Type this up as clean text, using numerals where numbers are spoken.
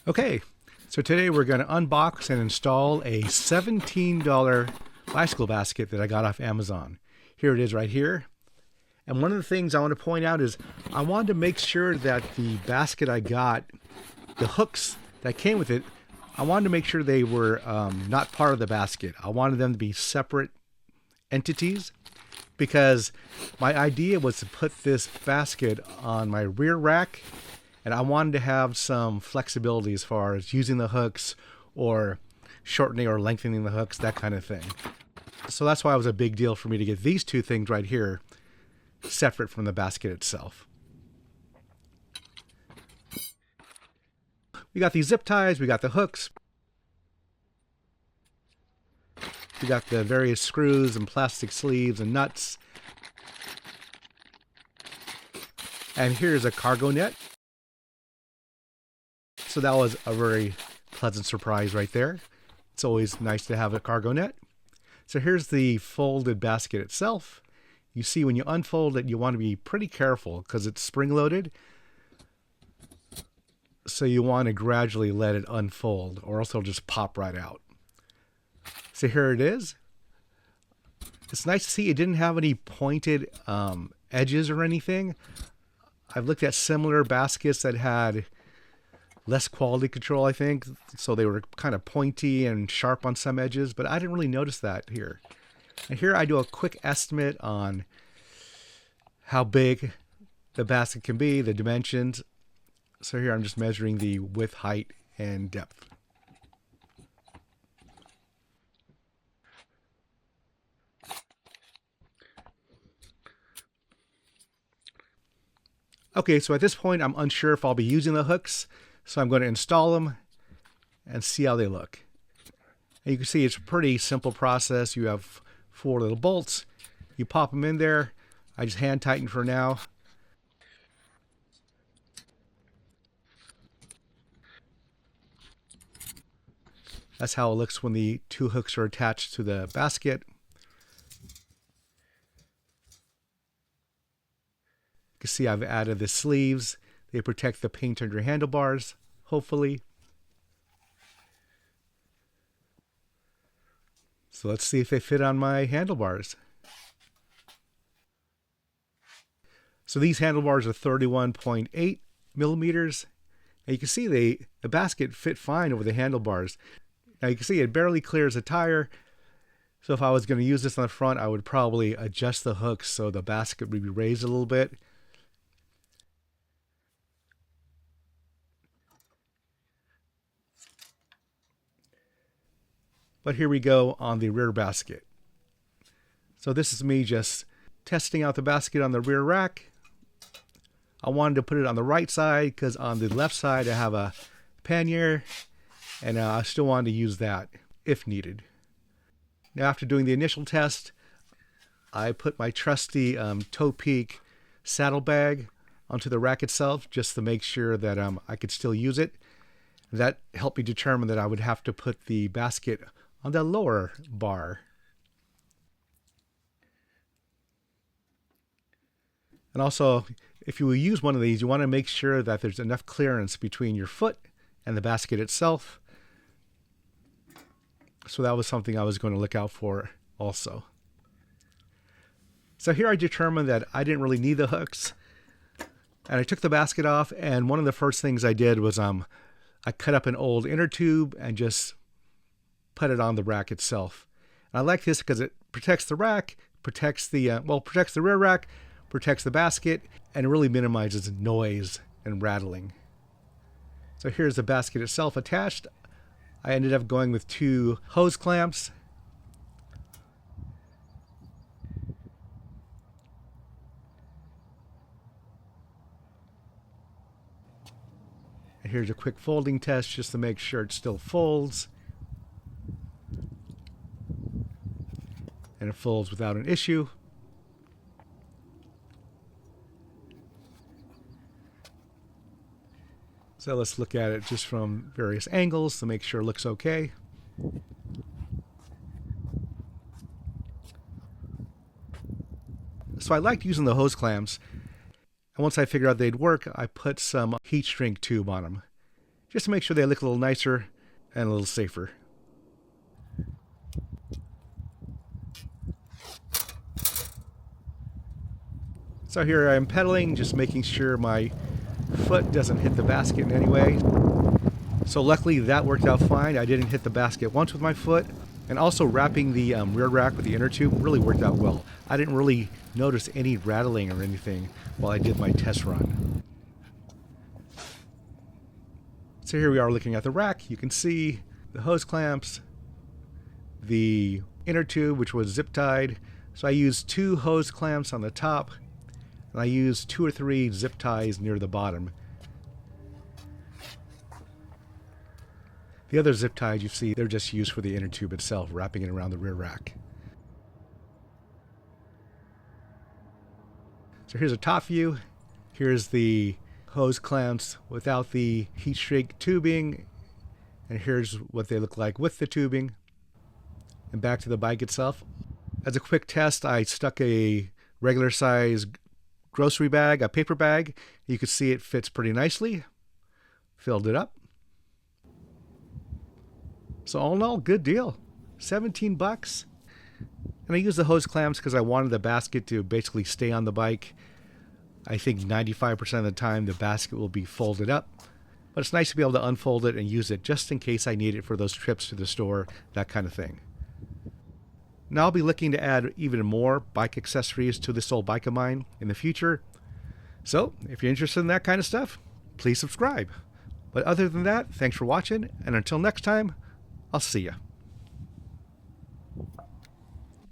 Okay, so today we're going to unbox and install a $17 bicycle basket that I got off Amazon. Here it is right here. And one of the things I want to point out is I wanted to make sure that the basket I got, the hooks that came with it, I wanted to make sure they were not part of the basket. I wanted them to be separate entities because my idea was to put this basket on my rear rack, and I wanted to have some flexibility as far as using the hooks or shortening or lengthening the hooks, that kind of thing. So that's why it was a big deal for me to get these two things right here separate from the basket itself. We got these zip ties, we got the hooks, we got the various screws and plastic sleeves and nuts. And here's a cargo net. So that was a very pleasant surprise right there. It's always nice to have a cargo net. So here's the folded basket itself. You see when you unfold it, you want to be pretty careful because it's spring-loaded. So you want to gradually let it unfold or else it'll just pop right out. So here it is. It's nice to see it didn't have any pointed edges or anything. I've looked at similar baskets that had less quality control, I think, so they were kind of pointy and sharp on some edges, but I didn't really notice that here. And here I do a quick estimate on how big the basket can be, the dimensions. So here I'm just measuring the width, height, and depth. Okay, so at this point I'm unsure if I'll be using the hooks, so I'm going to install them and see how they look. And you can see it's a pretty simple process. You have 4 little bolts. You pop them in there. I just hand tighten for now. That's how it looks when the 2 hooks are attached to the basket. You can see I've added the sleeves. They protect the paint on your handlebars, hopefully. So let's see if they fit on my handlebars. So these handlebars are 31.8 millimeters. And you can see the basket fit fine over the handlebars. Now you can see it barely clears the tire. So if I was going to use this on the front, I would probably adjust the hooks so the basket would be raised a little bit. But here we go on the rear basket. So this is me just testing out the basket on the rear rack. I wanted to put it on the right side because on the left side I have a pannier, and I still wanted to use that if needed. Now after doing the initial test, I put my trusty Toe Peak saddlebag onto the rack itself just to make sure that I could still use it. That helped me determine that I would have to put the basket on the lower bar. And also, if you will use one of these, you want to make sure that there's enough clearance between your foot and the basket itself. So that was something I was going to look out for also. So here I determined that I didn't really need the hooks. And I took the basket off, and one of the first things I did was I cut up an old inner tube and just put it on the rack itself. And I like this because it protects the rack, protects the protects the rear rack, protects the basket, and it really minimizes noise and rattling. So here's the basket itself attached. I ended up going with 2 hose clamps. And here's a quick folding test just to make sure it still folds. And it folds without an issue. So let's look at it just from various angles to make sure it looks okay. So I liked using the hose clamps. And once I figured out they'd work, I put some heat shrink tube on them just to make sure they look a little nicer and a little safer. So here I'm pedaling, just making sure my foot doesn't hit the basket in any way. So luckily that worked out fine. I didn't hit the basket once with my foot. And also wrapping the rear rack with the inner tube really worked out well. I didn't really notice any rattling or anything while I did my test run. So here we are looking at the rack. You can see the hose clamps, the inner tube, which was zip tied. So I used 2 hose clamps on the top, and I used 2 or 3 zip ties near the bottom. The other zip ties you see, they're just used for the inner tube itself, wrapping it around the rear rack. So here's a top view. Here's the hose clamps without the heat shrink tubing. And here's what they look like with the tubing. And back to the bike itself. As a quick test, I stuck a regular size grocery bag, a paper bag. You can see it fits pretty nicely. Filled it up. So all in all, good deal. 17 bucks. And I used the hose clamps because I wanted the basket to basically stay on the bike. I think 95% of the time the basket will be folded up. But it's nice to be able to unfold it and use it just in case I need it for those trips to the store, that kind of thing. Now I'll be looking to add even more bike accessories to this old bike of mine in the future. So if you're interested in that kind of stuff, please subscribe. But other than that, thanks for watching, and until next time, I'll see ya.